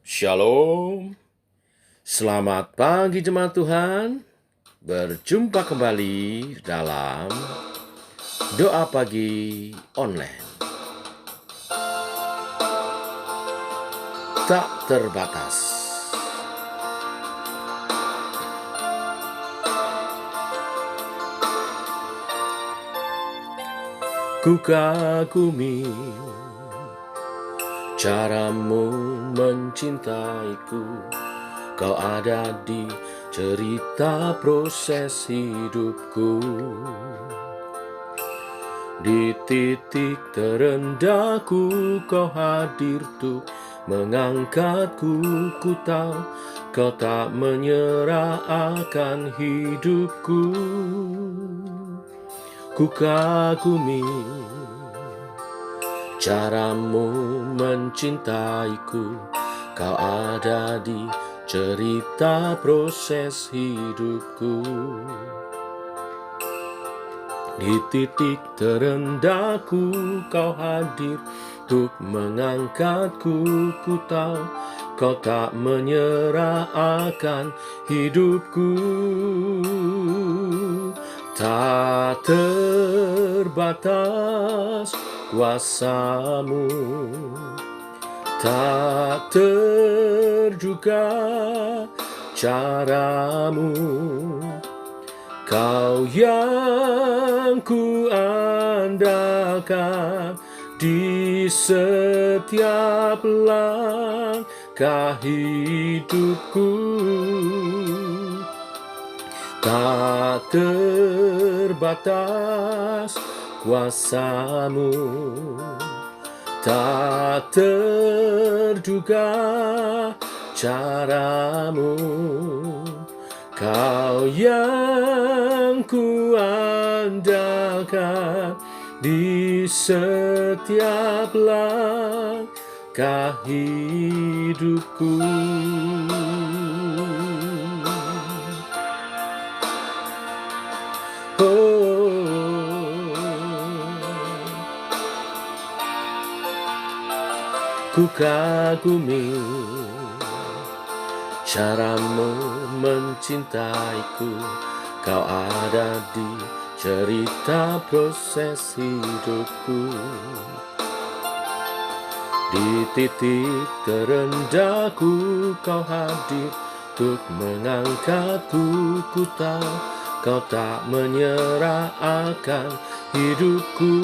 Shalom, selamat pagi jemaat Tuhan. Berjumpa kembali dalam doa pagi online. Tak terbatas. Ku kagumi caramu mencintaiku. Kau ada di cerita proses hidupku. Di titik terendahku kau hadir tuh mengangkatku. Ku tahu kau tak menyerah akan hidupku. Ku kagumi caramu mencintaiku. Kau ada di cerita proses hidupku. Di titik terendahku kau hadir untuk mengangkatku. Ku tahu kau tak menyerah akan hidupku. Tak terbatas kuasamu, tak terduga caramu. Kau yang ku andalkan di setiap langkah hidupku. Tak terbatas kuasamu, tak terduga caramu. Kau yang ku andalkan di setiap langkah hidupku. Ku kagumi caramu mencintaiku. Kau ada di cerita proses hidupku. Di titik terendahku kau hadir untuk mengangkatku. Ku tahu kau tak menyerah akan hidupku.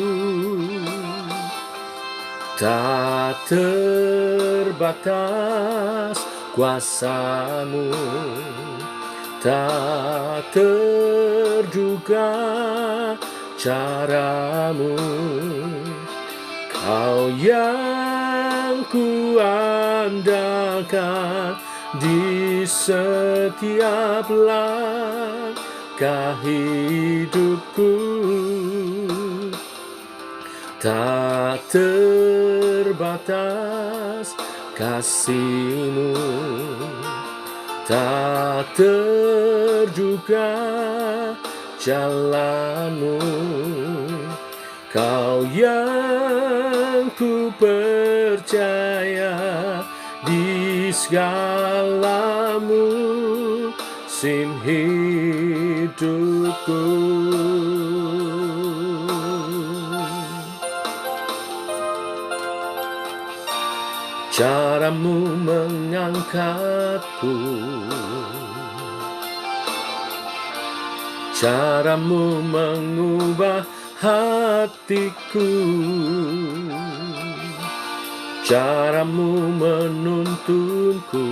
Tak terbatas kuasamu, tak terduga caramu. Kau yang ku andalkan di setiap langkah hidupku. Tak terbatas kasih-Mu, tak terduga jalan-Mu. Kau yang ku percaya di segala musim hidupku. Caramu mengangkatku, caramu mengubah hatiku, caramu menuntunku.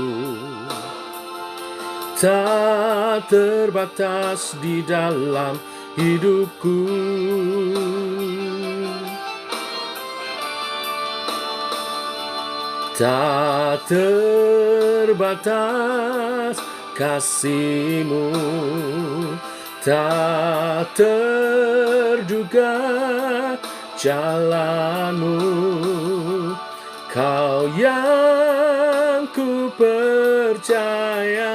Tak terbatas di dalam hidupku. Tak terbatas kasih-Mu, tak terduga jalan-Mu. Kau yang ku percaya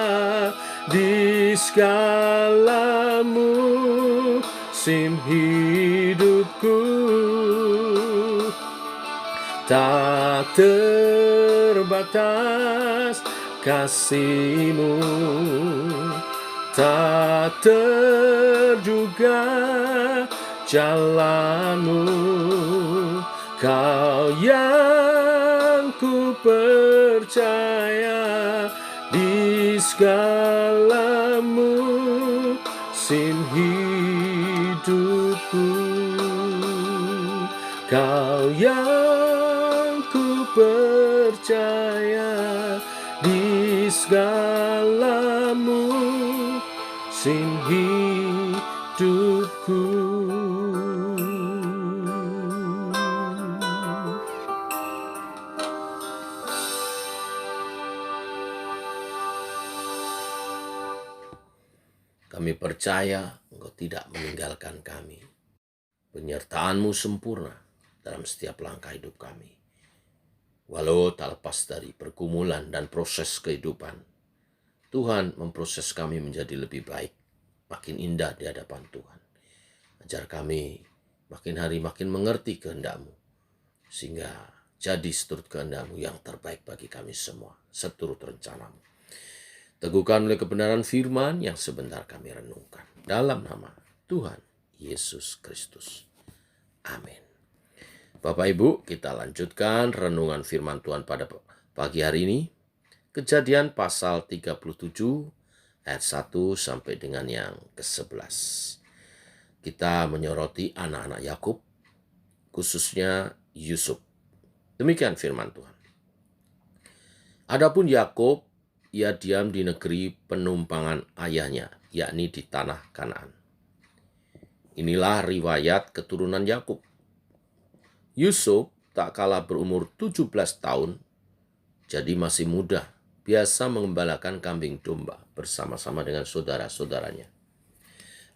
di segala musim hidupku. Tak terbatas batas kasih-Mu, tak terduga jalan-Mu, Kau yang ku percaya di segala musim hidupku. Kau yang ku percaya di segala musim hidupku. Kami percaya Engkau tidak meninggalkan kami. Penyertaan-Mu sempurna dalam setiap langkah hidup kami. Walau tak lepas dari pergumulan dan proses kehidupan, Tuhan memproses kami menjadi lebih baik, makin indah di hadapan Tuhan. Ajar kami makin hari makin mengerti kehendak-Mu, sehingga jadi seturut kehendak-Mu yang terbaik bagi kami semua, seturut rencana-Mu. Teguhkan oleh kebenaran firman yang sebentar kami renungkan. Dalam nama Tuhan Yesus Kristus. Amin. Bapak Ibu, kita lanjutkan renungan firman Tuhan pada pagi hari ini. Kejadian pasal 37 ayat 1 sampai dengan yang ke-11. Kita menyoroti anak-anak Yakub, khususnya Yusuf. Demikian firman Tuhan. Adapun Yakub, ia diam di negeri penumpangan ayahnya, yakni di tanah Kanaan. Inilah riwayat keturunan Yakub. Yusuf tak kalah berumur 17 tahun, jadi masih muda, biasa mengembalakan kambing domba bersama-sama dengan saudara-saudaranya,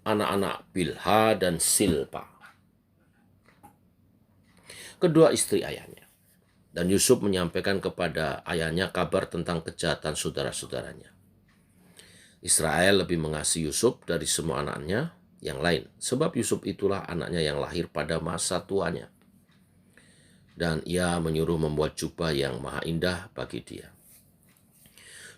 anak-anak Bilha dan Silpa, kedua istri ayahnya. Dan Yusuf menyampaikan kepada ayahnya kabar tentang kejahatan saudara-saudaranya. Israel lebih mengasihi Yusuf dari semua anaknya yang lain, sebab Yusuf itulah anaknya yang lahir pada masa tuanya. Dan ia menyuruh membuat jubah yang maha indah bagi dia.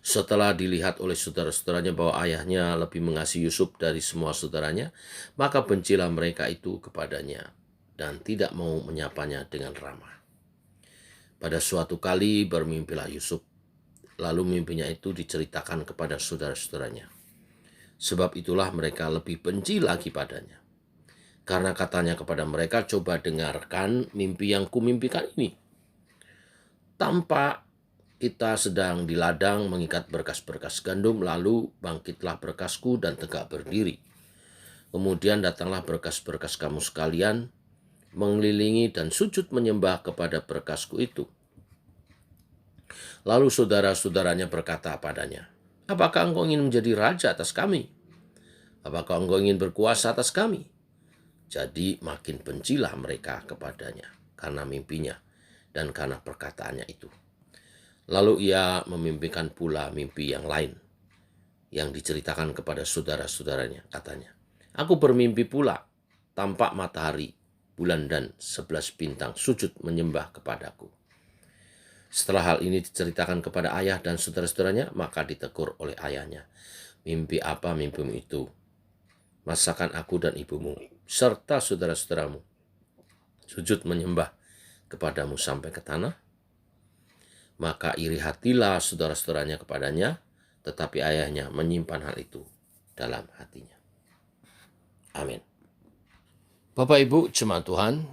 Setelah dilihat oleh saudara-saudaranya bahwa ayahnya lebih mengasihi Yusuf dari semua saudaranya, maka bencilah mereka itu kepadanya dan tidak mau menyapanya dengan ramah. Pada suatu kali bermimpilah Yusuf, lalu mimpinya itu diceritakan kepada saudara-saudaranya. Sebab itulah mereka lebih benci lagi padanya. Karena katanya kepada mereka, coba dengarkan mimpi yang kumimpikan ini. Tampak kita sedang di ladang mengikat berkas-berkas gandum, lalu bangkitlah berkasku dan tegak berdiri. Kemudian datanglah berkas-berkas kamu sekalian, mengelilingi dan sujud menyembah kepada berkasku itu. Lalu saudara-saudaranya berkata padanya, apakah engkau ingin menjadi raja atas kami? Apakah engkau ingin berkuasa atas kami? Jadi makin bencilah mereka kepadanya karena mimpinya dan karena perkataannya itu. Lalu ia memimpikan pula mimpi yang lain yang diceritakan kepada saudara-saudaranya. Katanya, aku bermimpi pula, tampak matahari, bulan dan 11 bintang sujud menyembah kepadaku. Setelah hal ini diceritakan kepada ayah dan saudara-saudaranya, maka ditegur oleh ayahnya. Mimpi apa mimpimu itu? Masakan aku dan ibumu, serta saudara-saudaramu, sujud menyembah kepadamu sampai ke tanah? Maka iri hatilah saudara-saudaranya kepadanya, tetapi ayahnya menyimpan hal itu dalam hatinya. Amin. Bapak Ibu jemaat Tuhan,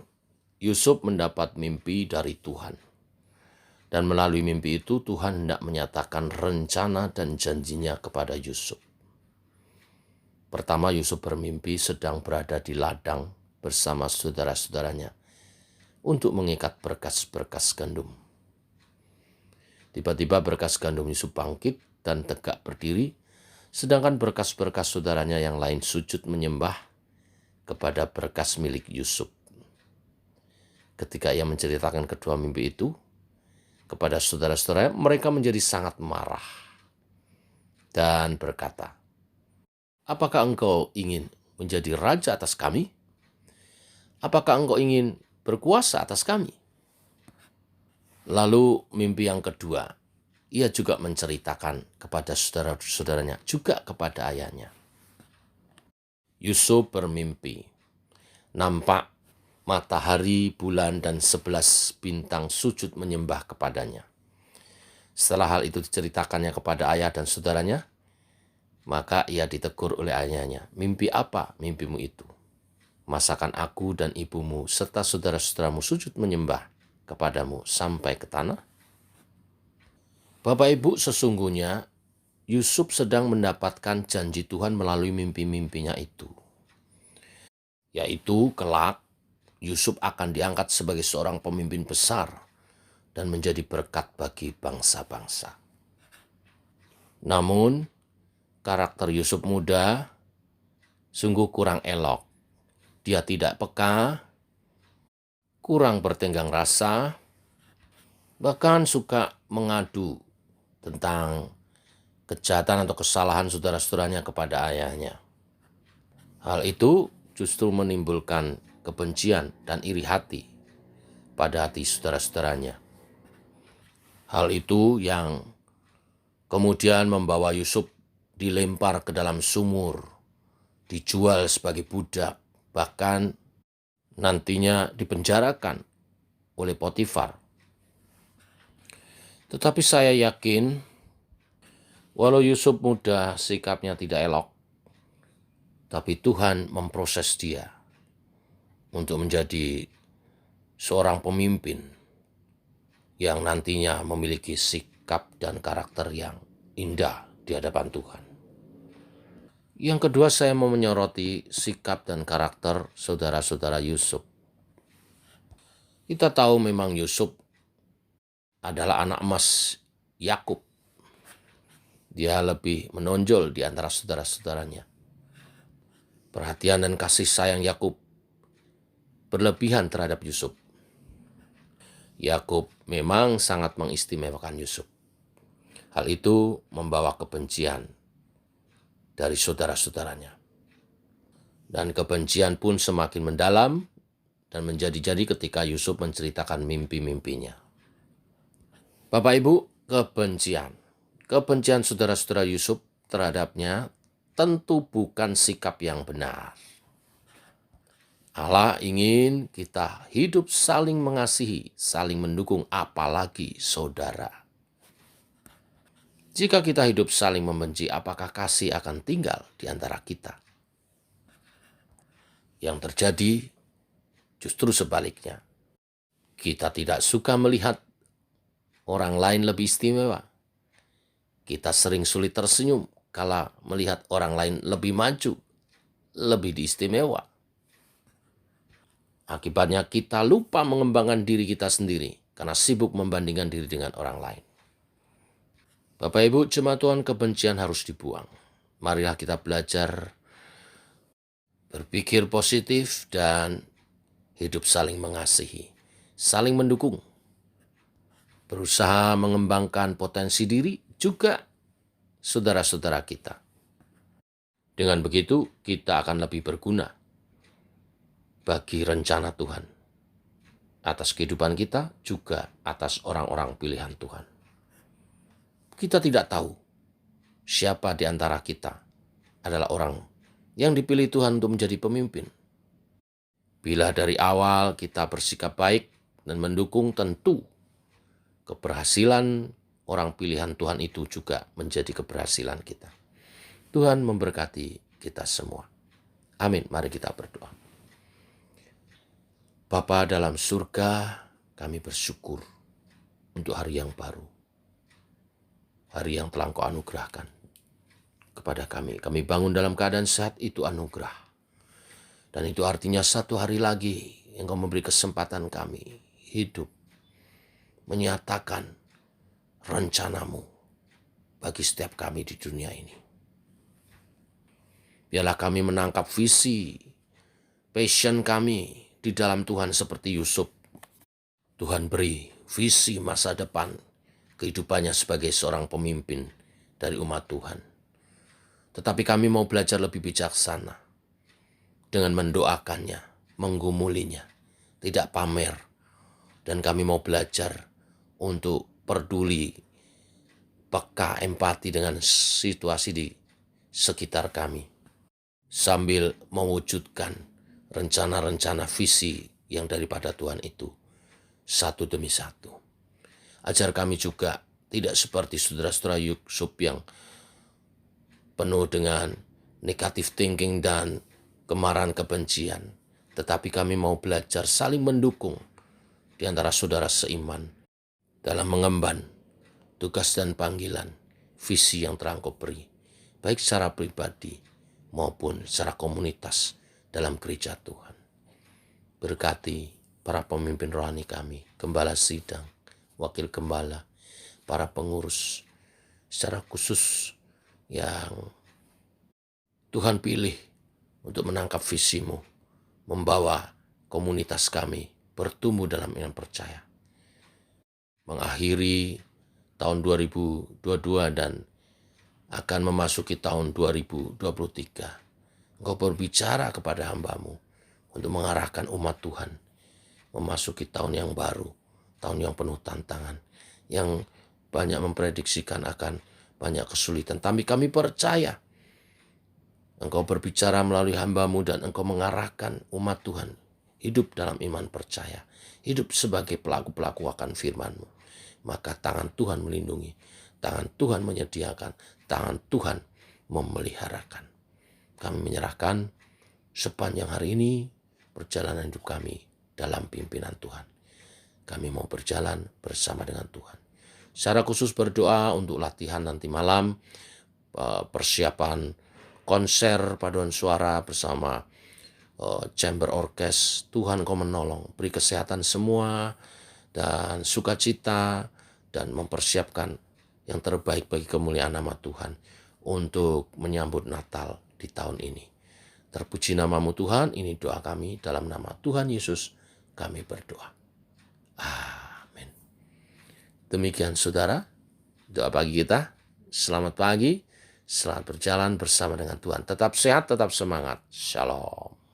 Yusuf mendapat mimpi dari Tuhan. Dan melalui mimpi itu Tuhan hendak menyatakan rencana dan janjinya kepada Yusuf. Pertama, Yusuf bermimpi sedang berada di ladang bersama saudara-saudaranya untuk mengikat berkas-berkas gandum. Tiba-tiba berkas gandum Yusuf bangkit dan tegak berdiri, sedangkan berkas-berkas saudaranya yang lain sujud menyembah kepada berkas milik Yusuf. Ketika ia menceritakan kedua mimpi itu kepada saudara-saudara, mereka menjadi sangat marah dan berkata, apakah engkau ingin menjadi raja atas kami? Apakah engkau ingin berkuasa atas kami? Lalu mimpi yang kedua ia juga menceritakan kepada saudara-saudaranya, juga kepada ayahnya. Yusuf bermimpi, nampak matahari, bulan, dan 11 bintang sujud menyembah kepadanya. Setelah hal itu diceritakannya kepada ayah dan saudaranya, maka ia ditegur oleh ayahnya. Mimpi apa mimpimu itu? Masakan aku dan ibumu serta saudara-saudaramu sujud menyembah kepadamu sampai ke tanah? Bapak Ibu, sesungguhnya Yusuf sedang mendapatkan janji Tuhan melalui mimpi-mimpinya itu. Yaitu kelak Yusuf akan diangkat sebagai seorang pemimpin besar dan menjadi berkat bagi bangsa-bangsa. Namun, karakter Yusuf muda sungguh kurang elok. Dia tidak peka, kurang bertenggang rasa, bahkan suka mengadu tentang kejahatan atau kesalahan saudara-saudaranya kepada ayahnya. Hal itu justru menimbulkan kebencian dan iri hati pada hati saudara-saudaranya. Hal itu yang kemudian membawa Yusuf dilempar ke dalam sumur, dijual sebagai budak, bahkan nantinya dipenjarakan oleh Potifar. Tetapi saya yakin, walau Yusuf muda sikapnya tidak elok, tapi Tuhan memproses dia untuk menjadi seorang pemimpin yang nantinya memiliki sikap dan karakter yang indah di hadapan Tuhan. Yang kedua, saya mau menyoroti sikap dan karakter saudara-saudara Yusuf. Kita tahu memang Yusuf adalah anak emas Yakub. Dia lebih menonjol di antara saudara-saudaranya. Perhatian dan kasih sayang Yakub berlebihan terhadap Yusuf. Yakub memang sangat mengistimewakan Yusuf. Hal itu membawa kebencian dari saudara-saudaranya. Dan kebencian pun semakin mendalam dan menjadi-jadi ketika Yusuf menceritakan mimpi-mimpinya. Bapak Ibu, kebencian saudara-saudara Yusuf terhadapnya tentu bukan sikap yang benar. Allah ingin kita hidup saling mengasihi, saling mendukung, apalagi saudara. Jika kita hidup saling membenci, apakah kasih akan tinggal di antara kita? Yang terjadi justru sebaliknya. Kita tidak suka melihat orang lain lebih istimewa. Kita sering sulit tersenyum kala melihat orang lain lebih maju, lebih diistimewa. Akibatnya kita lupa mengembangkan diri kita sendiri karena sibuk membandingkan diri dengan orang lain. Bapak Ibu, jemaat Tuhan, kebencian harus dibuang. Marilah kita belajar berpikir positif dan hidup saling mengasihi, saling mendukung. Berusaha mengembangkan potensi diri juga saudara-saudara kita. Dengan begitu, kita akan lebih berguna bagi rencana Tuhan atas kehidupan kita, juga atas orang-orang pilihan Tuhan. Kita tidak tahu siapa di antara kita adalah orang yang dipilih Tuhan untuk menjadi pemimpin. Bila dari awal kita bersikap baik dan mendukung, tentu keberhasilan orang pilihan Tuhan itu juga menjadi keberhasilan kita. Tuhan memberkati kita semua. Amin. Mari kita berdoa. Bapa dalam surga, kami bersyukur untuk hari yang baru. Hari yang telah Engkau anugerahkan kepada kami. Kami bangun dalam keadaan sehat, itu anugerah. Dan itu artinya satu hari lagi Engkau memberi kesempatan kami hidup, menyatakan rencana-Mu bagi setiap kami di dunia ini. Biarlah kami menangkap visi, passion kami di dalam Tuhan seperti Yusuf. Tuhan beri visi masa depan kehidupannya sebagai seorang pemimpin dari umat Tuhan. Tetapi kami mau belajar lebih bijaksana dengan mendoakannya, menggumulinya, tidak pamer. Dan kami mau belajar untuk peduli peka, empati dengan situasi di sekitar kami, sambil mewujudkan rencana-rencana visi yang daripada Tuhan itu satu demi satu. Ajar kami juga tidak seperti saudara-saudara Yusuf yang penuh dengan negative thinking dan kemarahan kebencian, tetapi kami mau belajar saling mendukung di antara saudara seiman dalam mengemban tugas dan panggilan visi yang telah Engkau beri, baik secara pribadi maupun secara komunitas dalam gereja Tuhan. Berkati para pemimpin rohani kami, gembala sidang, wakil gembala, para pengurus secara khusus yang Tuhan pilih untuk menangkap visi-Mu, membawa komunitas kami bertumbuh dalam iman percaya. Mengakhiri tahun 2022 dan akan memasuki tahun 2023. Engkau berbicara kepada hamba-Mu untuk mengarahkan umat Tuhan memasuki tahun yang baru, tahun yang penuh tantangan, yang banyak memprediksikan akan banyak kesulitan. Tapi kami percaya Engkau berbicara melalui hamba-Mu dan Engkau mengarahkan umat Tuhan hidup dalam iman percaya, hidup sebagai pelaku-pelaku akan firman-Mu. Maka tangan Tuhan melindungi, tangan Tuhan menyediakan, tangan Tuhan memeliharakan. Kami menyerahkan sepanjang hari ini perjalanan hidup kami dalam pimpinan Tuhan. Kami mau berjalan bersama dengan Tuhan. Secara khusus berdoa untuk latihan nanti malam, persiapan konser paduan suara bersama chamber orkes. Tuhan Kau menolong, beri kesehatan semua dan sukacita dan mempersiapkan yang terbaik bagi kemuliaan nama Tuhan untuk menyambut Natal di tahun ini. Terpuji nama-Mu Tuhan, ini doa kami dalam nama Tuhan Yesus kami berdoa. Amin. Demikian saudara, doa pagi kita. Selamat pagi, selamat berjalan bersama dengan Tuhan. Tetap sehat, tetap semangat. Shalom.